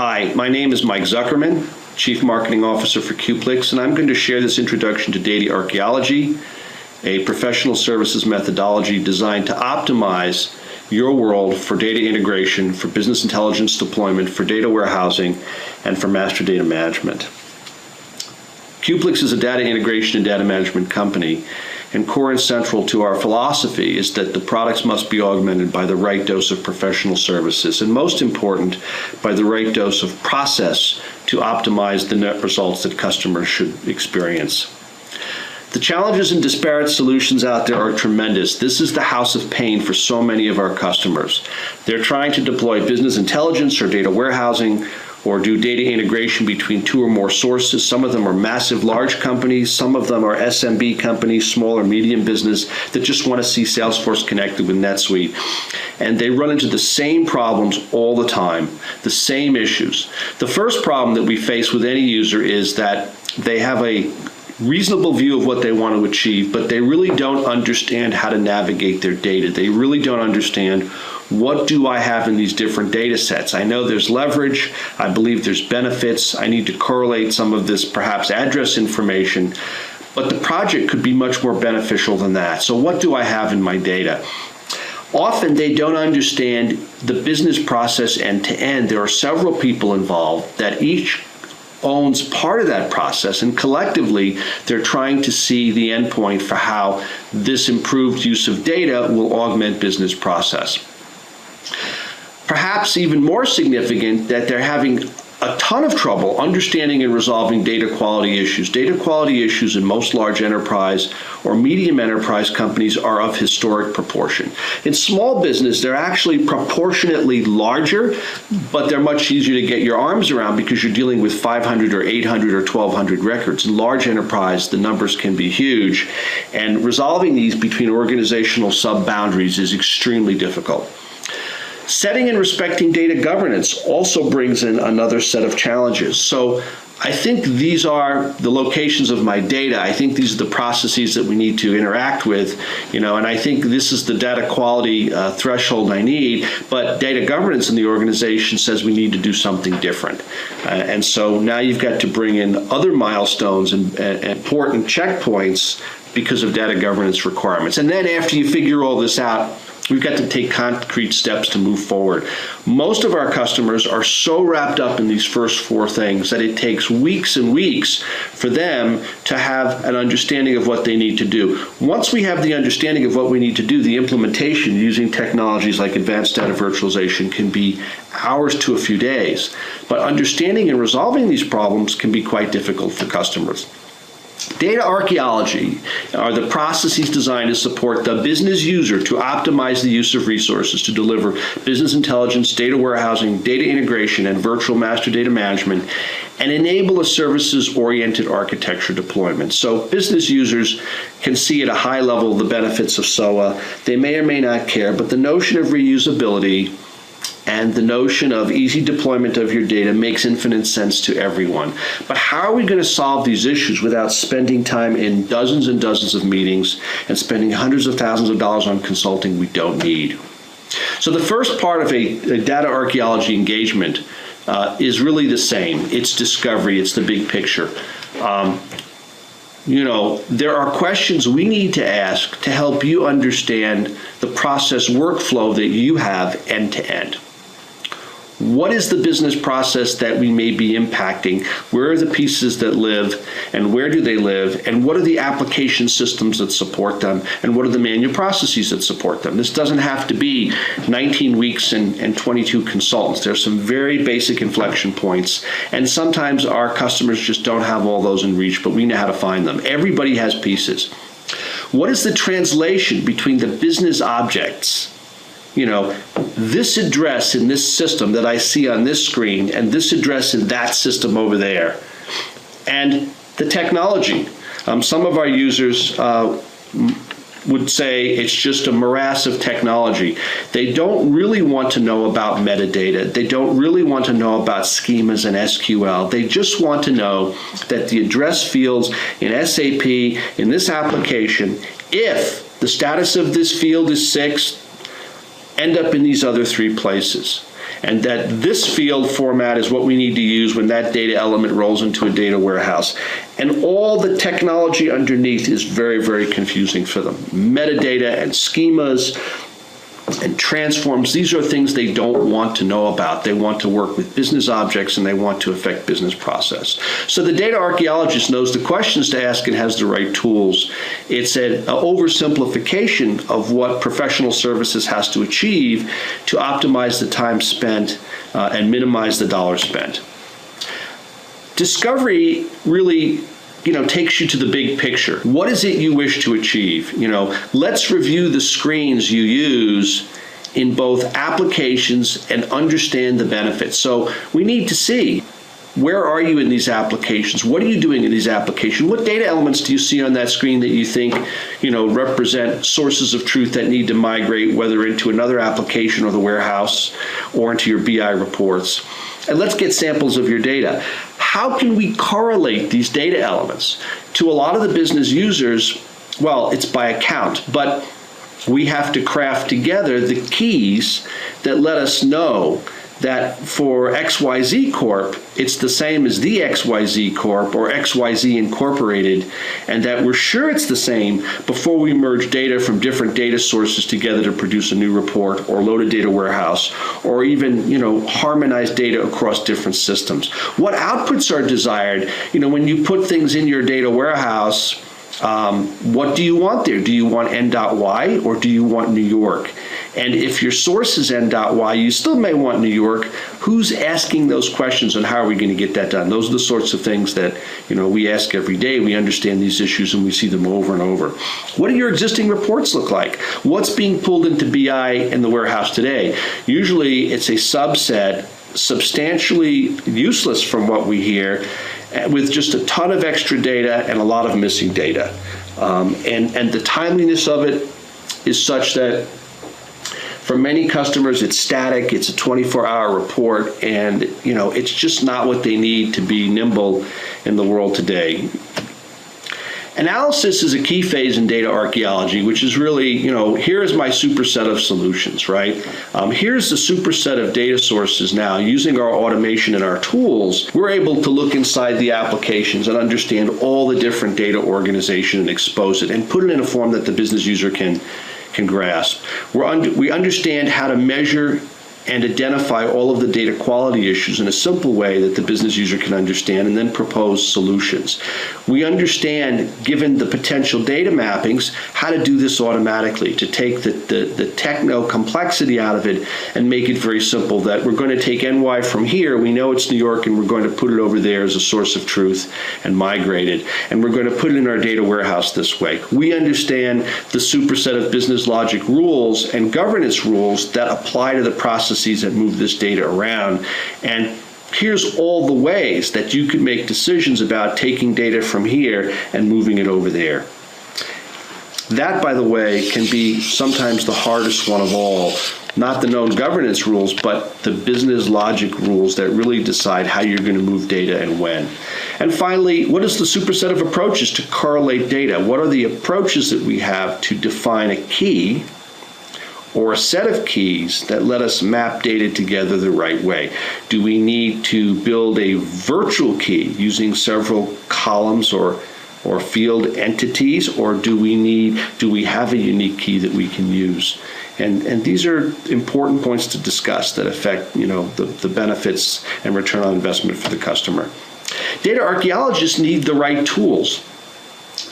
Hi, my name is Mike Zuckerman, Chief Marketing Officer for Qplix, and I'm going to share this introduction to data archaeology, a professional services methodology designed to optimize your world for data integration, for business intelligence deployment, for data warehousing, and for master data management. Qplix is a data integration and data management company, and core and central to our philosophy is that the products must be augmented by the right dose of professional services, and most important, by the right dose of process to optimize the net results that customers should experience. The challenges and disparate solutions out there are tremendous. This is the house of pain for so many of our customers. They're trying to deploy business intelligence or data warehousing or do data integration between two or more sources. Some of them are massive, large companies. Some of them are SMB companies, small or medium business, that just want to see Salesforce connected with NetSuite. And they run into the same problems all the time, the same issues. The first problem that we face with any user is that they have a reasonable view of what they want to achieve, but they really don't understand how to navigate their data. They really don't understand, what do I have in these different data sets? I know there's leverage. I believe there's benefits. I need to correlate some of this perhaps address information, but the project could be much more beneficial than that. So what do I have in my data? Often they don't understand the business process end to end. There are several people involved that each owns part of that process, and collectively they're trying to see the endpoint for how this improved use of data will augment business process. Perhaps even more significant, that they're having a ton of trouble understanding and resolving data quality issues. Data quality issues in most large enterprise or medium enterprise companies are of historic proportion. In small business, they're actually proportionately larger, but they're much easier to get your arms around because you're dealing with 500 or 800 or 1,200 records. In large enterprise, the numbers can be huge, and resolving these between organizational sub-boundaries is extremely difficult. Setting and respecting data governance also brings in another set of challenges. So I think these are the locations of my data. I think these are the processes that we need to interact with, and I think this is the data quality threshold I need, but data governance in the organization says we need to do something different. And so now you've got to bring in other milestones and important checkpoints because of data governance requirements. And then after you figure all this out, we've got to take concrete steps to move forward. Most of our customers are so wrapped up in these first four things that it takes weeks and weeks for them to have an understanding of what they need to do. Once we have the understanding of what we need to do, the implementation using technologies like advanced data virtualization can be hours to a few days. But understanding and resolving these problems can be quite difficult for customers. Data archaeology are the processes designed to support the business user to optimize the use of resources to deliver business intelligence, data warehousing, data integration, and virtual master data management, and enable a services-oriented architecture deployment. So business users can see at a high level the benefits of SOA. They may or may not care, but the notion of reusability and the notion of easy deployment of your data makes infinite sense to everyone. But how are we going to solve these issues without spending time in dozens and dozens of meetings and spending hundreds of thousands of dollars on consulting we don't need? So the first part of a data archaeology engagement is really the same. It's discovery. It's the big picture. There are questions we need to ask to help you understand the process workflow that you have end to end. What is the business process that we may be impacting? Where are the pieces that live, and where do they live? And what are the application systems that support them? And what are the manual processes that support them? This doesn't have to be 19 weeks and 22 consultants. There's some very basic inflection points. And sometimes our customers just don't have all those in reach, but we know how to find them. Everybody has pieces. What is the translation between the business objects? This address in this system that I see on this screen and this address in that system over there. And the technology. Some of our users would say it's just a morass of technology. They don't really want to know about metadata. They don't really want to know about schemas and SQL. They just want to know that the address fields in SAP, in this application, if the status of this field is 6, end up in these other 3 places. and that this field format is what we need to use when that data element rolls into a data warehouse. And all the technology underneath is very, very confusing for them. Metadata and schemas and transforms, these are things they don't want to know about. They want to work with business objects and they want to affect business process. So the data archaeologist knows the questions to ask and has the right tools. It's an oversimplification of what professional services has to achieve to optimize the time spent and minimize the dollars spent. Discovery really takes you to the big picture. What is it you wish to achieve? Let's review the screens you use in both applications and understand the benefits. So we need to see, where are you in these applications? What are you doing in these applications? What data elements do you see on that screen that you think, represent sources of truth that need to migrate, whether into another application or the warehouse or into your BI reports? And let's get samples of your data. How can we correlate these data elements? To a lot of the business users, well, it's by account, but we have to craft together the keys that let us know that for XYZ Corp, it's the same as the XYZ Corp or XYZ Incorporated, and that we're sure it's the same before we merge data from different data sources together to produce a new report or load a data warehouse or even, harmonize data across different systems. What outputs are desired? When you put things in your data warehouse, what do you want there? Do you want N.Y or do you want New York? And if your source is N.Y, you still may want New York. Who's asking those questions and how are we going to get that done? Those are the sorts of things that we ask every day. We understand these issues and we see them over and over. What do your existing reports look like? What's being pulled into BI in the warehouse today? Usually it's a subset, substantially useless from what we hear, with just a ton of extra data and a lot of missing data. And the timeliness of it is such that for many customers, it's static, it's a 24-hour report, and it's just not what they need to be nimble in the world today. Analysis is a key phase in data archaeology, which is really, here's my superset of solutions, right? Here's the superset of data sources now. Using our automation and our tools, we're able to look inside the applications and understand all the different data organization and expose it and put it in a form that the business user can grasp. We understand how to measure and identify all of the data quality issues in a simple way that the business user can understand and then propose solutions. We understand, given the potential data mappings, how to do this automatically, to take the techno complexity out of it and make it very simple, that we're going to take NY from here, we know it's New York, and we're going to put it over there as a source of truth and migrate it, and we're going to put it in our data warehouse this way. We understand the superset of business logic rules and governance rules that apply to the processes that move this data around, and here's all the ways that you could make decisions about taking data from here and moving it over there. That, by the way, can be sometimes the hardest one of all. Not the known governance rules, but the business logic rules that really decide how you're going to move data and when. And finally, what is the superset of approaches to correlate data? What are the approaches that we have to define a key or a set of keys that let us map data together the right way? Do we need to build a virtual key using several columns or field entities, or do we have a unique key that we can use? And these are important points to discuss that affect the benefits and return on investment for the customer. Data archaeologists need the right tools.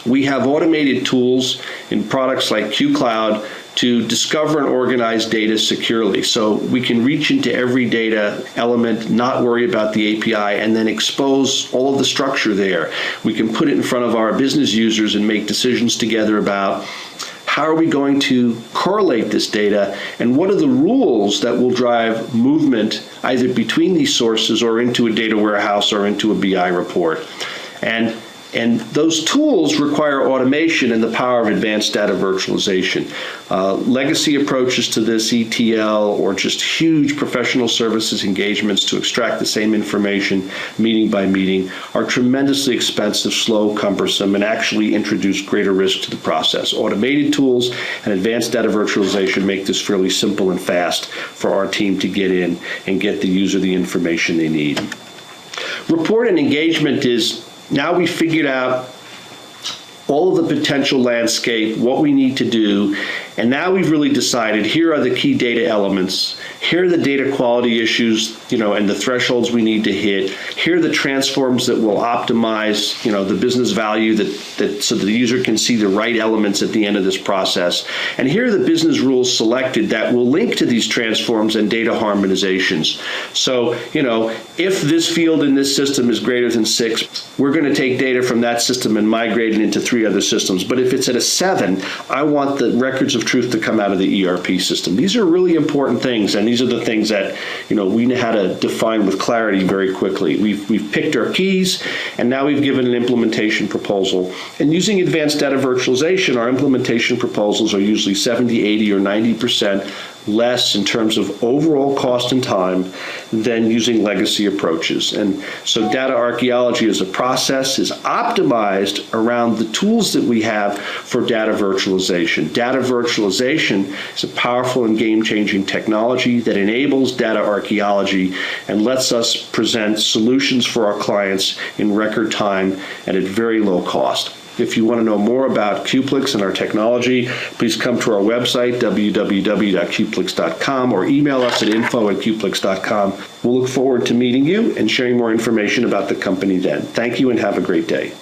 We have automated tools in products like QCloud to discover and organize data securely. So we can reach into every data element, not worry about the API, and then expose all of the structure there. We can put it in front of our business users and make decisions together about how are we going to correlate this data, and what are the rules that will drive movement either between these sources or into a data warehouse or into a BI report. And And those tools require automation and the power of advanced data virtualization. Legacy approaches to this, ETL, or just huge professional services engagements to extract the same information meeting by meeting, are tremendously expensive, slow, cumbersome, and actually introduce greater risk to the process. Automated tools and advanced data virtualization make this fairly simple and fast for our team to get in and get the user the information they need. Report and engagement is, now we figured out all of the potential landscape, what we need to do, and now we've really decided here are the key data elements, here are the data quality issues, and the thresholds we need to hit, here are the transforms that will optimize, the business value that so the user can see the right elements at the end of this process, and here are the business rules selected that will link to these transforms and data harmonizations. So, if this field in this system is greater than 6, we're going to take data from that system and migrate it into 3 other systems. But if it's at a 7, I want the records of truth to come out of the ERP system. These are really important things, and these are the things that we know how to define with clarity very quickly. We've picked our keys, and now we've given an implementation proposal. And using advanced data virtualization, our implementation proposals are usually 70, 80, or 90% less in terms of overall cost and time than using legacy approaches. And so data archaeology as a process is optimized around the tools that we have for data virtualization. Data virtualization is a powerful and game-changing technology that enables data archaeology and lets us present solutions for our clients in record time and at very low cost. If you want to know more about Qplix and our technology, please come to our website, www.qplix.com, or email us at info@qplix.com. We'll look forward to meeting you and sharing more information about the company then. Thank you and have a great day.